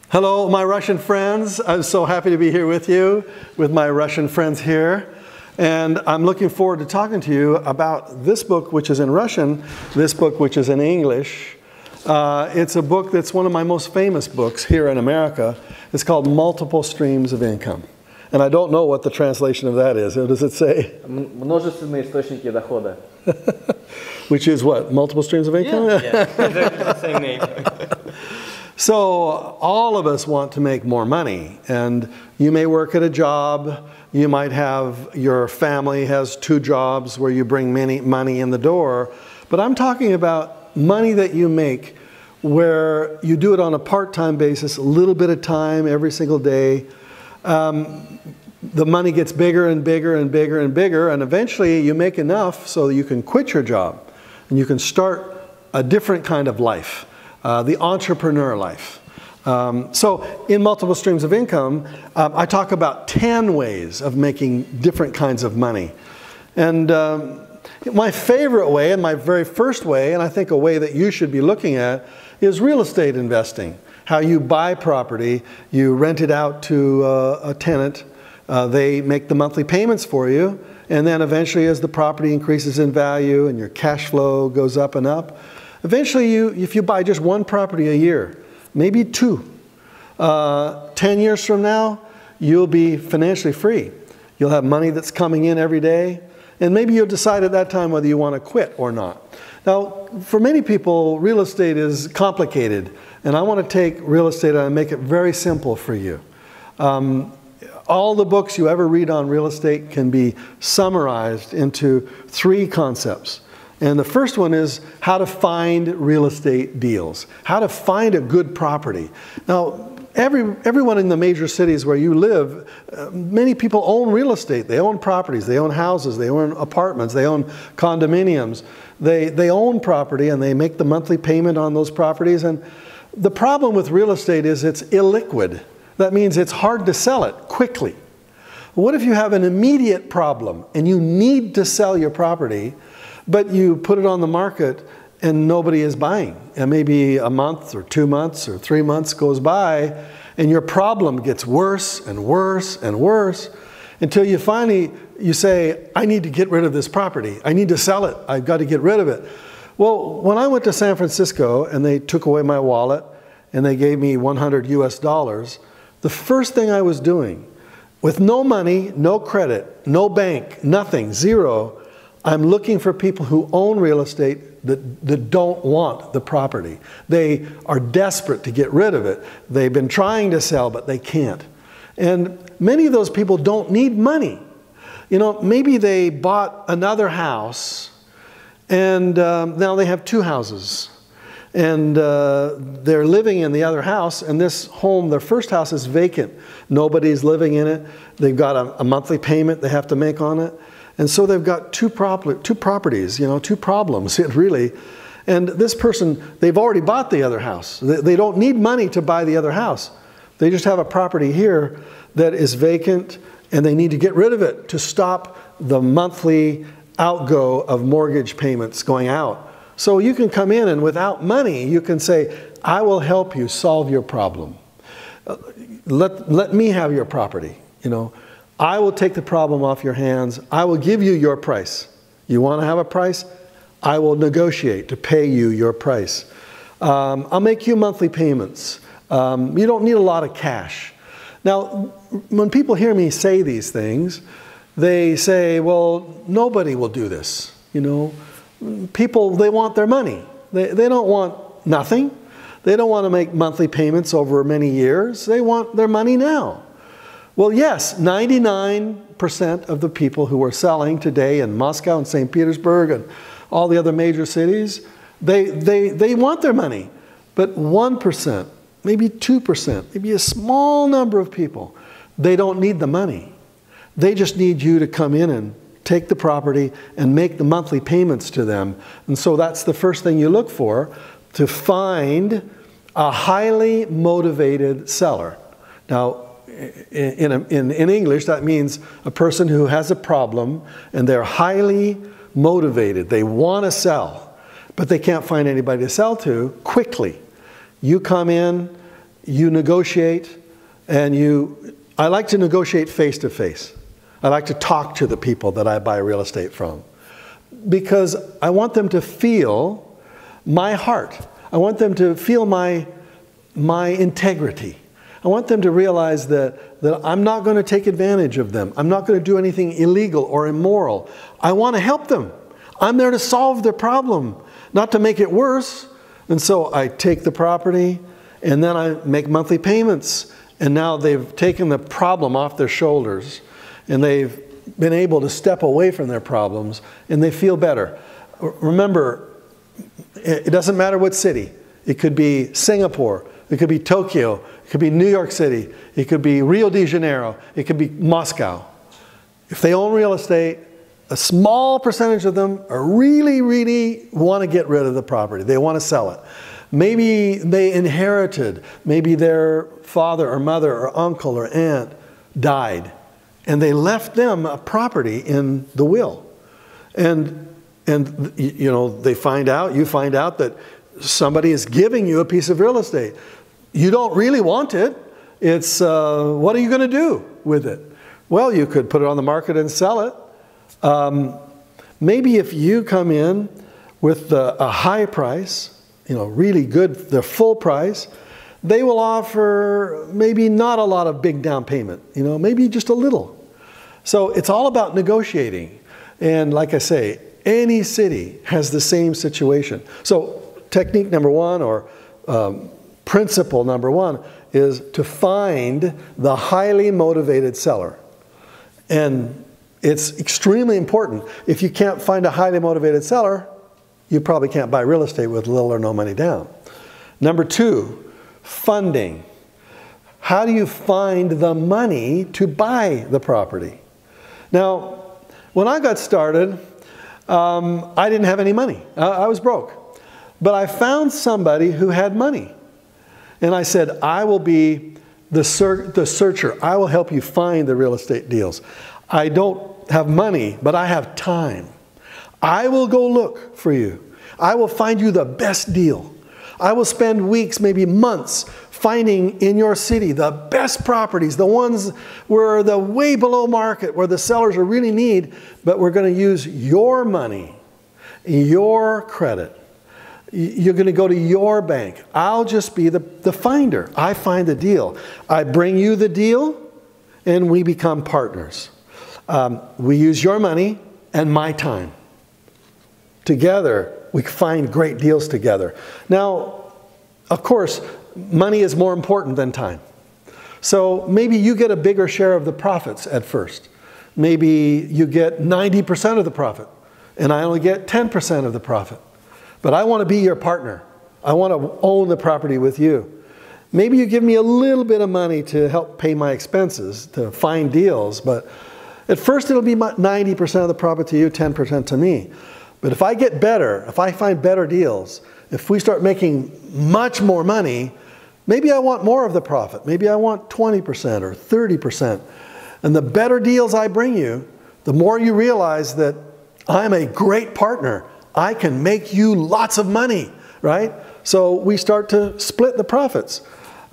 Hello, my Russian friends. I'm so happy to be here with you, with my Russian friends here. And I'm looking forward to talking to you about this book, which is in Russian, this book, which is in English. It's a book that's one of my most famous books here in America. It's called Multiple Streams of Income. And I don't know what the translation of that is. What does it say? Множественные источники дохода. Which is what? Multiple streams of income? Yeah, exactly the same name. So all of us want to make more money, and you may work at a job, you might have, your family has 2 jobs where you bring money in the door, but I'm talking about money that you make where you do it on a part-time basis, a little bit of time every single day. The money gets bigger and bigger and bigger and bigger, and eventually you make enough so that you can quit your job and you can start a different kind of life. The entrepreneur life. So in Multiple Streams of Income, I talk about 10 ways of making different kinds of money. And my favorite way, and my very first way, and I think a way that you should be looking at, is real estate investing. How you buy property, you rent it out to a tenant, they make the monthly payments for you, and then eventually as the property increases in value and your cash flow goes up and up, eventually, if you buy just 1 property a year, maybe 2, 10 years from now, you'll be financially free. You'll have money that's coming in every day, and maybe you'll decide at that time whether you want to quit or not. Now, for many people, real estate is complicated, and I want to take real estate and make it very simple for you. All the books you ever read on real estate can be summarized into 3 concepts. And the first one is how to find real estate deals, how to find a good property. Now, everyone in the major cities where you live, many people own real estate. They own properties, they own houses, they own apartments, they own condominiums. They own property and they make the monthly payment on those properties. And the problem with real estate is it's illiquid. That means it's hard to sell it quickly. What if you have an immediate problem and you need to sell your property, but you put it on the market and nobody is buying? And maybe a month or 2 months or 3 months goes by and your problem gets worse and worse and worse until you finally, you say, I need to get rid of this property. I need to sell it. I've got to get rid of it. Well, when I went to San Francisco and they took away my wallet and they gave me $100 US, the first thing I was doing, with no money, no credit, no bank, nothing, zero, I'm looking for people who own real estate that don't want the property. They are desperate to get rid of it. They've been trying to sell, but they can't. And many of those people don't need money. You know, maybe they bought another house and now they have 2 houses. And they're living in the other house, and this home, their first house, is vacant. Nobody's living in it. They've got a monthly payment they have to make on it. And so they've got 2 properties, you know, 2 problems, really. And this person, they've already bought the other house. They don't need money to buy the other house. They just have a property here that is vacant, and they need to get rid of it to stop the monthly outgo of mortgage payments going out. So you can come in and without money, you can say, I will help you solve your problem. Let me have your property, you know. I will take the problem off your hands. I will give you your price. You want to have a price? I will negotiate to pay you your price. I'll make you monthly payments. You don't need a lot of cash. Now, when people hear me say these things, they say, well, nobody will do this. You know, people, they want their money. They don't want nothing. They don't want to make monthly payments over many years. They want their money now. Well, yes, 99% of the people who are selling today in Moscow and St. Petersburg and all the other major cities, they want their money. But 1%, maybe 2%, maybe a small number of people, they don't need the money. They just need you to come in and take the property and make the monthly payments to them. And so that's the first thing you look for, to find a highly motivated seller. Now, in English, that means a person who has a problem and they're highly motivated. They want to sell, but they can't find anybody to sell to quickly. You come in, you negotiate, and I like to negotiate face to face. I like to talk to the people that I buy real estate from, because I want them to feel my heart. I want them to feel my integrity. I want them to realize that I'm not going to take advantage of them. I'm not going to do anything illegal or immoral. I want to help them. I'm there to solve their problem, not to make it worse. And so I take the property, and then I make monthly payments. And now they've taken the problem off their shoulders, and they've been able to step away from their problems, and they feel better. Remember, it doesn't matter what city. It could be Singapore. It could be Tokyo. It could be New York City. It could be Rio de Janeiro. It could be Moscow. If they own real estate, a small percentage of them are really want to get rid of the property. They want to sell it. Maybe they inherited, maybe their father or mother or uncle or aunt died, and they left them a property in the will. And you know, you find out that somebody is giving you a piece of real estate. You don't really want it. It's, what are you going to do with it? Well, you could put it on the market and sell it. Maybe if you come in with a high price, you know, really good, the full price, they will offer maybe not a lot of big down payment, you know, maybe just a little. So it's all about negotiating. And like I say, any city has the same situation. So technique number one, or principle number one, is to find the highly motivated seller. And it's extremely important. If you can't find a highly motivated seller, you probably can't buy real estate with little or no money down. Number two, funding. How do you find the money to buy the property? Now, when I got started, I didn't have any money. I was broke. But I found somebody who had money. And I said, I will be the searcher. I will help you find the real estate deals. I don't have money, but I have time. I will go look for you. I will find you the best deal. I will spend weeks, maybe months, finding in your city the best properties, the ones where they're way below market, where the sellers are really need, but we're going to use your money, your credit. You're going to go to your bank. I'll just be the finder. I find the deal. I bring you the deal, and we become partners. We use your money and my time. Together, we find great deals together. Now, of course, money is more important than time. So maybe you get a bigger share of the profits at first. Maybe you get 90% of the profit, and I only get 10% of the profit. But I want to be your partner. I want to own the property with you. Maybe you give me a little bit of money to help pay my expenses, to find deals, but at first it'll be 90% of the profit to you, 10% to me. But if I get better, if I find better deals, if we start making much more money, maybe I want more of the profit. Maybe I want 20% or 30%. And the better deals I bring you, the more you realize that I'm a great partner. I can make you lots of money, right? So we start to split the profits.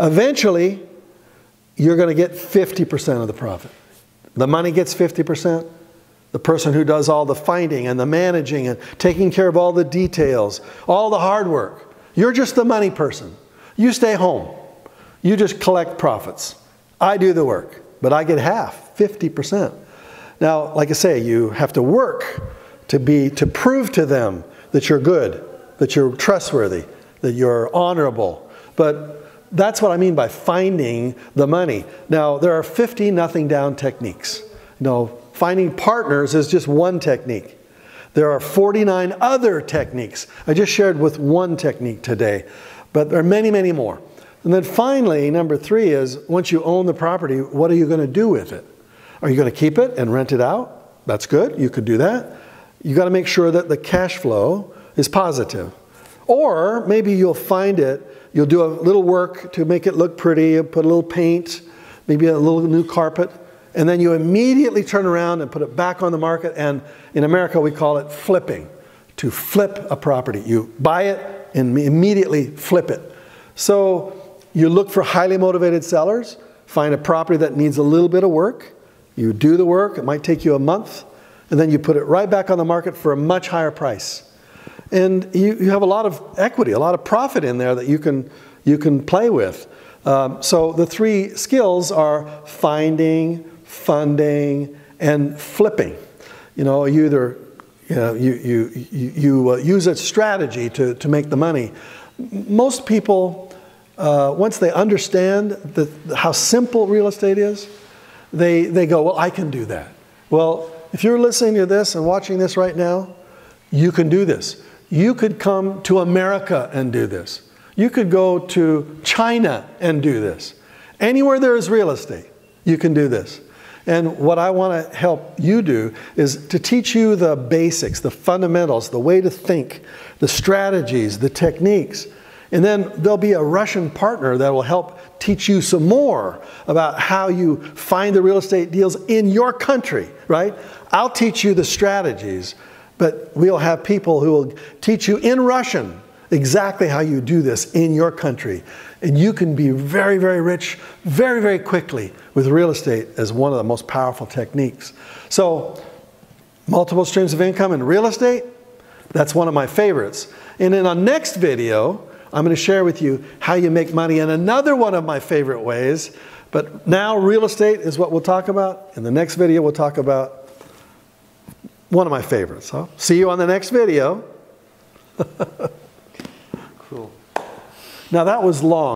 Eventually, you're going to get 50% of the profit. The money gets 50%. The person who does all the finding and the managing and taking care of all the details, all the hard work. You're just the money person. You stay home. You just collect profits. I do the work, but I get half, 50%. Now, like I say, you have to work to prove to them that you're good, that you're trustworthy, that you're honorable. But that's what I mean by finding the money. Now, there are 50 nothing down techniques. You know, finding partners is just one technique. There are 49 other techniques. I just shared with one technique today, but there are many, many more. And then finally, number three is, once you own the property, what are you going to do with it? Are you going to keep it and rent it out? That's good. You could do that. You got to make sure that the cash flow is positive. Or maybe you'll find it, you'll do a little work to make it look pretty, you'll put a little paint, maybe a little new carpet, and then you immediately turn around and put it back on the market. And in America, we call it flipping. To flip a property. You buy it and immediately flip it. So you look for highly motivated sellers, find a property that needs a little bit of work. You do the work, it might take you a month, and then you put it right back on the market for a much higher price. And you have a lot of equity, a lot of profit in there that you can play with. So the three skills are finding, funding, and flipping. You know, you either use a strategy to make the money. Most people, once they understand how simple real estate is, they go, well, I can do that. Well, if you're listening to this and watching this right now, you can do this. You could come to America and do this. You could go to China and do this. Anywhere there is real estate, you can do this. And what I want to help you do is to teach you the basics, the fundamentals, the way to think, the strategies, the techniques. And then there'll be a Russian partner that will help teach you some more about how you find the real estate deals in your country, right? I'll teach you the strategies, but we'll have people who will teach you in Russian exactly how you do this in your country. And you can be very, very rich very, very quickly with real estate as one of the most powerful techniques. So, multiple streams of income in real estate, that's one of my favorites. And in our next video, I'm going to share with you how you make money in another one of my favorite ways. But now real estate is what we'll talk about. In the next video, we'll talk about one of my favorites. So, see you on the next video. Cool. Now that was long.